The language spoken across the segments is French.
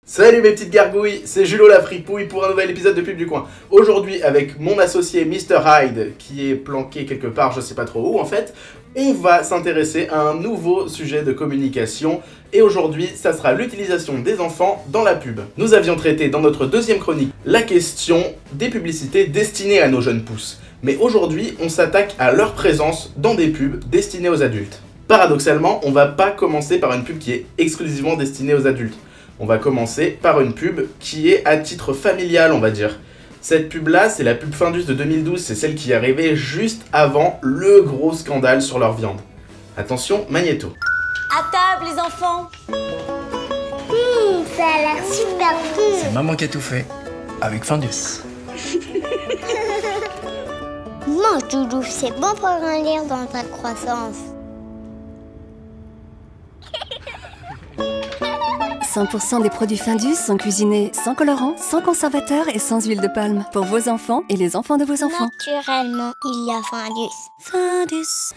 Salut mes petites gargouilles, c'est Julo la fripouille pour un nouvel épisode de Pub du Coin. Aujourd'hui, avec mon associé Mr Hyde, qui est planqué quelque part, je sais pas trop où en fait, on va s'intéresser à un nouveau sujet de communication. Et aujourd'hui, ça sera l'utilisation des enfants dans la pub. Nous avions traité dans notre deuxième chronique la question des publicités destinées à nos jeunes pousses. Mais aujourd'hui, on s'attaque à leur présence dans des pubs destinées aux adultes. Paradoxalement, on va pas commencer par une pub qui est exclusivement destinée aux adultes. On va commencer par une pub qui est à titre familial, on va dire. Cette pub-là, c'est la pub Findus de 2012, c'est celle qui est arrivée juste avant le gros scandale sur leur viande. Attention, magnéto. À table, les enfants. Ça a l'air super cool. C'est maman qui a tout fait, avec Findus. Mange, Doudou, c'est bon pour grandir dans ta croissance. 100% des produits Findus sont cuisinés sans colorant, sans conservateur et sans huile de palme. Pour vos enfants et les enfants de vos enfants. Naturellement, il y a Findus.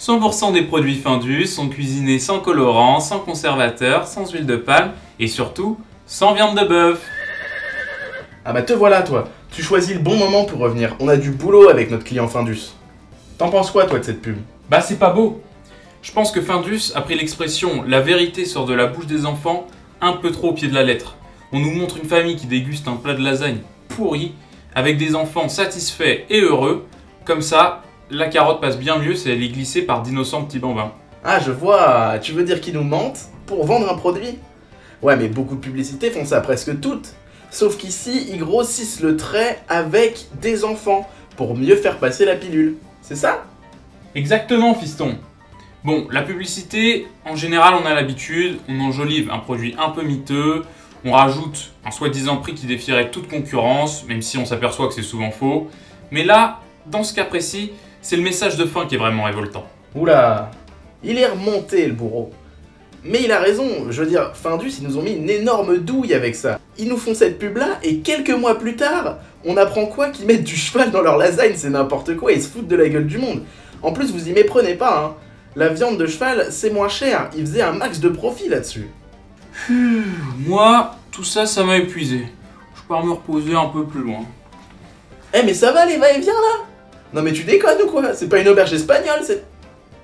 100% des produits Findus sont cuisinés sans colorant, sans conservateur, sans huile de palme et surtout sans viande de bœuf. Ah bah te voilà toi, tu choisis le bon moment pour revenir, on a du boulot avec notre client Findus. T'en penses quoi toi de cette pub? Bah c'est pas beau. Je pense que Findus a pris l'expression « la vérité sort de la bouche des enfants » un peu trop au pied de la lettre. On nous montre une famille qui déguste un plat de lasagne pourri, avec des enfants satisfaits et heureux. Comme ça, la carotte passe bien mieux si elle est glissée par d'innocents petits bambins. Ah je vois, tu veux dire qu'ils nous mentent pour vendre un produit? Ouais mais beaucoup de publicités font ça, presque toutes. Sauf qu'ici, ils grossissent le trait avec des enfants, pour mieux faire passer la pilule. C'est ça? Exactement, fiston. Bon, la publicité, en général, on a l'habitude, on enjolive un produit un peu miteux, on rajoute un soi-disant prix qui défierait toute concurrence, même si on s'aperçoit que c'est souvent faux. Mais là, dans ce cas précis, c'est le message de fin qui est vraiment révoltant. Oula, il est remonté le bourreau. Mais il a raison, je veux dire, Findus, ils nous ont mis une énorme douille avec ça. Ils nous font cette pub-là, et quelques mois plus tard, on apprend quoi? Qu'ils mettent du cheval dans leur lasagne, c'est n'importe quoi, ils se foutent de la gueule du monde. En plus, vous y méprenez pas, hein. La viande de cheval, c'est moins cher, ils faisaient un max de profit là-dessus. Moi, tout ça, ça m'a épuisé. Je pars me reposer un peu plus loin. Eh mais ça va les va-et-vient là? Non mais tu déconnes ou quoi? C'est pas une auberge espagnole, c'est...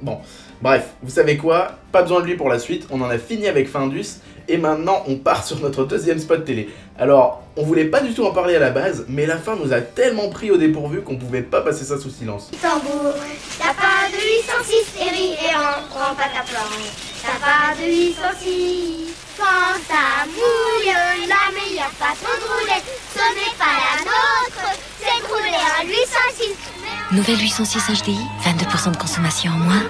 Bon, bref, vous savez quoi? Pas besoin de lui pour la suite, on en a fini avec Findus, et maintenant on part sur notre deuxième spot télé. Alors, on voulait pas du tout en parler à la base, mais la fin nous a tellement pris au dépourvu qu'on pouvait pas passer ça sous silence. Tambour, t'as pas de 806, et rit et rentre, pas ta planche. T'as pas de 806, quand ça mouille, la meilleure façon de rouler, ce n'est pas la nôtre, c'est de rouler un 806. Nouvelle 806 HDI, 22% de consommation en moins.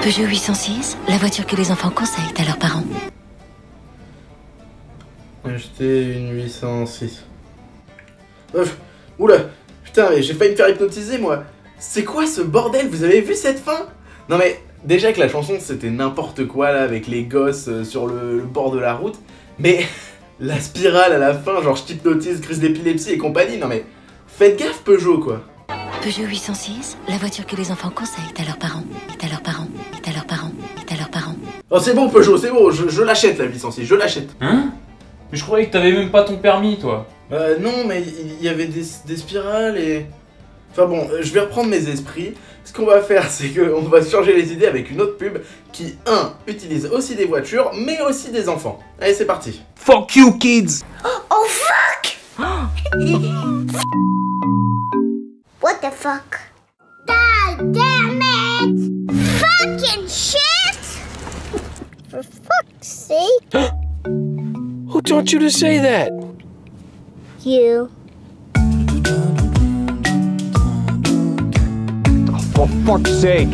Peugeot 806, la voiture que les enfants conseillent à leurs parents. Acheter une 806. Oula, putain, mais j'ai failli me faire hypnotiser moi. C'est quoi ce bordel? Vous avez vu cette fin? Non mais, déjà que la chanson c'était n'importe quoi là, avec les gosses sur le bord de la route. Mais, la spirale à la fin, genre je t'hypnotise, crise d'épilepsie et compagnie, non mais, faites gaffe Peugeot quoi. Peugeot 806, la voiture que les enfants conseillent à leurs parents. À leurs parents, à leurs parents, à leurs parents. Oh c'est bon Peugeot, c'est bon, je l'achète la 806, je l'achète. Hein? Mais je croyais que t'avais même pas ton permis, toi. Non, mais il y avait des spirales et... Enfin bon, je vais reprendre mes esprits. Ce qu'on va faire, c'est qu'on va changer les idées avec une autre pub qui, utilise aussi des voitures, mais aussi des enfants. Allez, c'est parti. Fuck you, kids! Oh fuck! What the fuck? God damn it! Fucking shit! For fuck's sake! Who taught you to say that? You. Oh, for fuck's sake!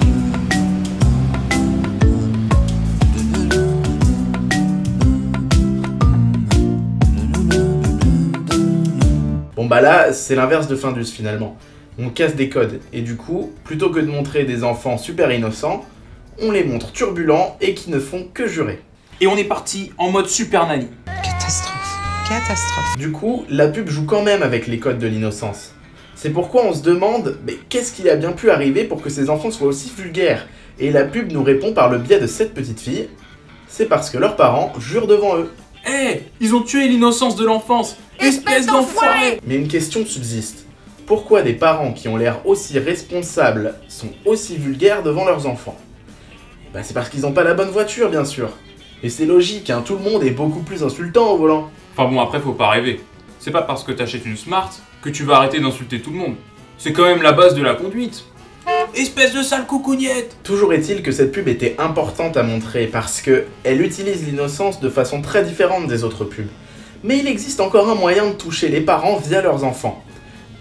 Bon bah là, c'est l'inverse de Findus finalement. On casse des codes, et du coup, plutôt que de montrer des enfants super innocents, on les montre turbulents et qui ne font que jurer. Et on est parti en mode super nanny. Catastrophe. Du coup, la pub joue quand même avec les codes de l'innocence. C'est pourquoi on se demande, mais qu'est-ce qui a bien pu arriver pour que ces enfants soient aussi vulgaires? Et la pub nous répond par le biais de cette petite fille. C'est parce que leurs parents jurent devant eux. Eh, ils ont tué l'innocence de l'enfance. Espèce d'enfoiré. Mais une question subsiste. Pourquoi des parents qui ont l'air aussi responsables sont aussi vulgaires devant leurs enfants? Bah c'est parce qu'ils n'ont pas la bonne voiture, bien sûr. Et c'est logique, hein, tout le monde est beaucoup plus insultant au volant. Enfin bon, après faut pas rêver. C'est pas parce que t'achètes une Smart que tu vas arrêter d'insulter tout le monde. C'est quand même la base de la conduite. Espèce de sale coucougnette! Toujours est-il que cette pub était importante à montrer parce que elle utilise l'innocence de façon très différente des autres pubs. Mais il existe encore un moyen de toucher les parents via leurs enfants.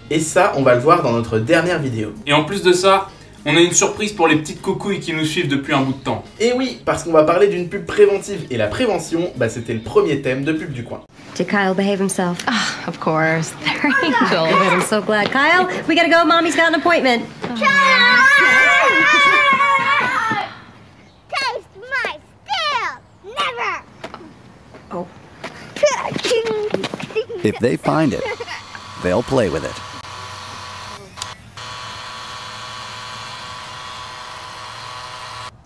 Et ça, on va le voir dans notre dernière vidéo. Et en plus de ça, on a une surprise pour les petites coucouilles qui nous suivent depuis un bout de temps. Et oui, parce qu'on va parler d'une pub préventive. Et la prévention, bah c'était le premier thème de Pub du Coin. Did Kyle behave himself? Ah, of course. They're angels. Good, I'm so glad. Kyle, we gotta go. Mommy's got an appointment. Taste my steel! Never! Oh. If they find it, they'll play with it.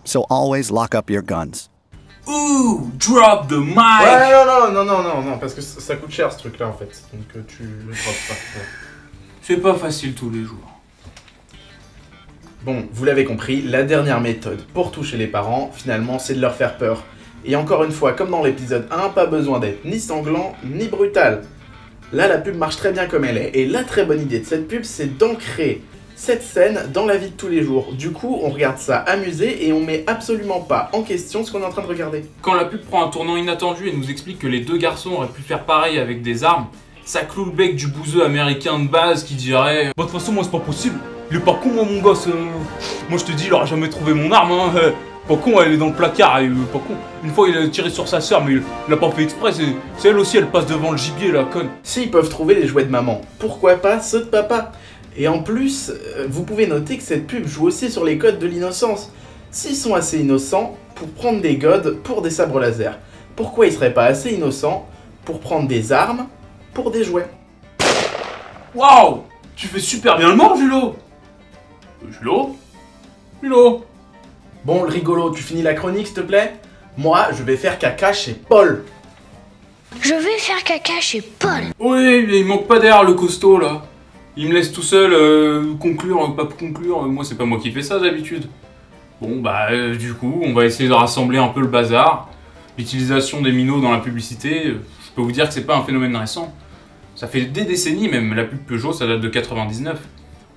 So always lock up your guns. Ouh, drop the mic! Ouais, non, parce que ça coûte cher ce truc-là en fait. Donc tu le drops pas. Ouais. C'est pas facile tous les jours. Bon, vous l'avez compris, la dernière méthode pour toucher les parents, finalement, c'est de leur faire peur. Et encore une fois, comme dans l'épisode 1, pas besoin d'être ni sanglant, ni brutal. Là, la pub marche très bien comme elle est. Et la très bonne idée de cette pub, c'est d'ancrer cette scène dans la vie de tous les jours. Du coup, on regarde ça amusé et on met absolument pas en question ce qu'on est en train de regarder. Quand la pub prend un tournant inattendu et nous explique que les deux garçons auraient pu faire pareil avec des armes, ça cloue le bec du bouseux américain de base qui dirait « Bah de toute façon, moi c'est pas possible. Il est pas con, moi mon gosse. Moi je te dis, il aura jamais trouvé mon arme. Hein. Pas con, elle est dans le placard. Il est pas con. Une fois, il a tiré sur sa sœur, mais il l'a pas fait exprès. C'est elle aussi, elle passe devant le gibier, la conne. » S'ils peuvent trouver les jouets de maman, pourquoi pas ceux de papa? Et en plus, vous pouvez noter que cette pub joue aussi sur les codes de l'innocence. S'ils sont assez innocents pour prendre des godes pour des sabres laser, pourquoi ils seraient pas assez innocents pour prendre des armes pour des jouets? Waouh! Tu fais super bien le mort, Julo! Julo? Bon, le rigolo, tu finis la chronique, s'il te plaît? Moi, je vais faire caca chez Paul. Je vais faire caca chez Paul. Oui, mais il manque pas d'air, le costaud, là. Il me laisse tout seul conclure, pas conclure. Moi, c'est pas moi qui fais ça, d'habitude. Bon, bah, du coup, on va essayer de rassembler un peu le bazar. L'utilisation des minots dans la publicité, je peux vous dire que c'est pas un phénomène récent. Ça fait des décennies même, la pub Peugeot, ça date de 99.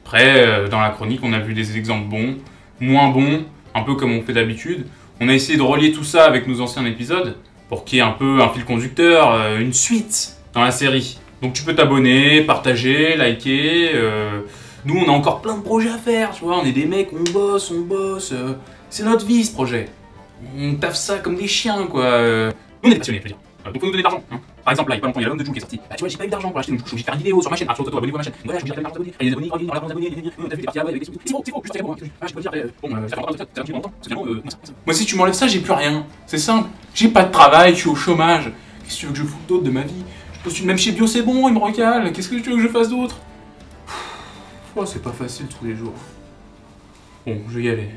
Après, dans la chronique, on a vu des exemples bons, moins bons, un peu comme on fait d'habitude. On a essayé de relier tout ça avec nos anciens épisodes, pour qu'il y ait un peu un fil conducteur, une suite dans la série. Donc tu peux t'abonner, partager, liker. Nous, on a encore plein de projets à faire, tu vois. On est des mecs, on bosse. C'est notre vie, ce projet. On taffe ça comme des chiens, quoi. On est passionnés, je veux dire. Donc faut nous donner de l'argent. Hein. Par exemple, là, il y a pas longtemps, il y a l'homme de Joe qui est sorti. Bah tu vois, j'ai pas eu d'argent pour acheter une couche, j'ai fait une vidéo sur ma chaîne. Arrête-toi, abonnez-vous à ma chaîne. Voilà, je vais dire plein d'abonnés. Les abonnés, dans la bande d'abonnés, t'as vu, t'es parti avec des sous. C'est faux, juste bon. Ah, je peux dire, bon, ça fait longtemps, c'est bien, moi, si tu m'enlèves ça, j'ai plus rien. C'est simple. J'ai pas de travail, je suis au chômage. Qu'est-ce que tu veux que je foute d'autre de ma vie? Je postule même chez Bio, c'est bon, ils me recalent. Qu'est-ce que tu veux que je fasse d'autre? Oh, c'est pas facile tous les jours. Bon, je vais y aller.